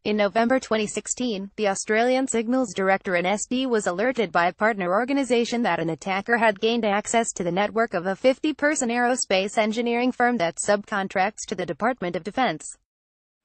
In November 2016, the Australian Signals Directorate ASD was alerted by a partner organisation that an attacker had gained access to the network of a 50-person aerospace engineering firm that subcontracts to the Department of Defence.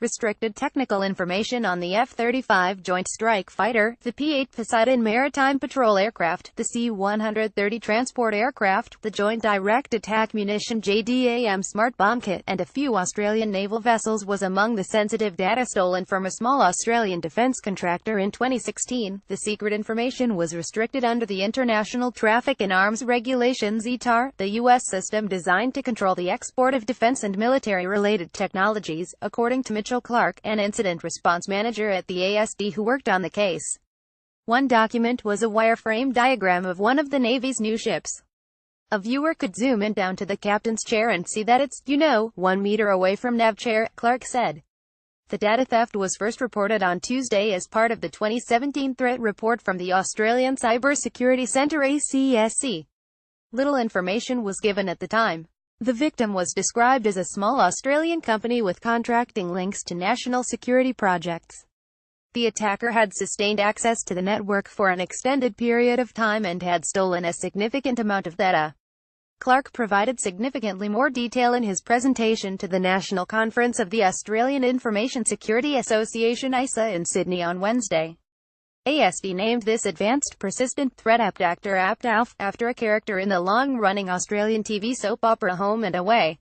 Restricted technical information on the F-35 Joint Strike Fighter, the p-8 Poseidon maritime patrol aircraft, the c-130 transport aircraft, the Joint Direct Attack Munition JDAM smart bomb kit, and a few Australian naval vessels was among the sensitive data stolen from a small Australian defence contractor in 2016. The secret information was restricted under the International Traffic in Arms Regulations (ITAR), the U.S. system designed to control the export of defence and military-related technologies, according to Mitchell Clark, an incident response manager at the ASD who worked on the case. One document was a wireframe diagram of one of the Navy's new ships. A viewer could zoom in down to the captain's chair and see that it's, 1 meter away from nav chair, Clark said. The data theft was first reported on Tuesday as part of the 2017 threat report from the Australian Cybersecurity Centre ACSC. Little information was given at the time. The victim was described as a small Australian company with contracting links to national security projects. The attacker had sustained access to the network for an extended period of time and had stolen a significant amount of data. Clark provided significantly more detail in his presentation to the National Conference of the Australian Information Security Association (ISA) in Sydney on Wednesday. ASD named this advanced persistent threat actor ALF, after a character in the long-running Australian TV soap opera Home and Away.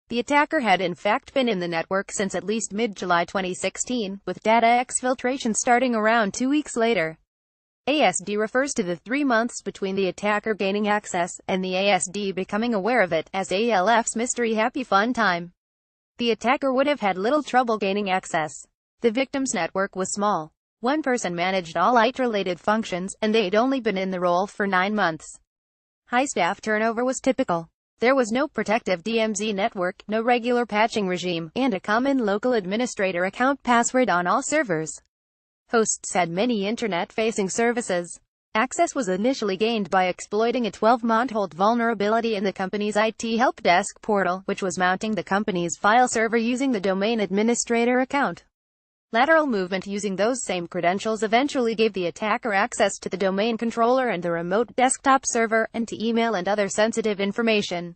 The attacker had in fact been in the network since at least mid-July 2016, with data exfiltration starting around 2 weeks later. ASD refers to the 3 months between the attacker gaining access, and the ASD becoming aware of it, as ALF's mystery happy fun time. The attacker would have had little trouble gaining access. The victim's network was small. One person managed all IT-related functions, and they'd only been in the role for 9 months. High staff turnover was typical. There was no protective DMZ network, no regular patching regime, and a common local administrator account password on all servers. Hosts had many internet-facing services. Access was initially gained by exploiting a 12-month-old vulnerability in the company's IT help desk portal, which was mounting the company's file server using the domain administrator account. Lateral movement using those same credentials eventually gave the attacker access to the domain controller and the remote desktop server, and to email and other sensitive information.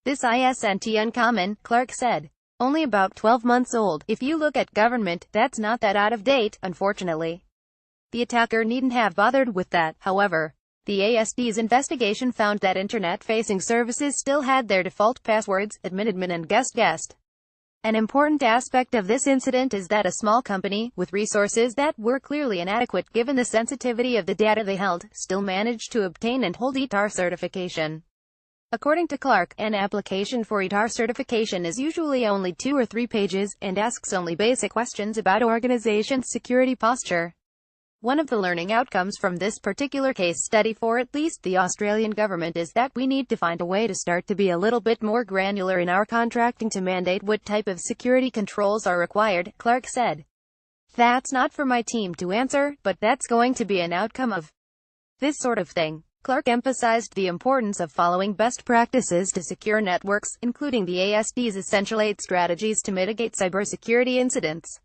This isn't uncommon, Clark said. Only about 12 months old. If you look at government, that's not that out of date, unfortunately. The attacker needn't have bothered with that, however. The ASD's investigation found that internet-facing services still had their default passwords, admin and guest. An important aspect of this incident is that a small company, with resources that were clearly inadequate given the sensitivity of the data they held, still managed to obtain and hold ITAR certification. According to Clark, an application for ITAR certification is usually only 2 or 3 pages, and asks only basic questions about organization's security posture. One of the learning outcomes from this particular case study for at least the Australian government is that we need to find a way to start to be a little bit more granular in our contracting to mandate what type of security controls are required, Clark said. That's not for my team to answer, but that's going to be an outcome of this sort of thing. Clark emphasized the importance of following best practices to secure networks, including the ASD's Essential 8 strategies to mitigate cybersecurity incidents.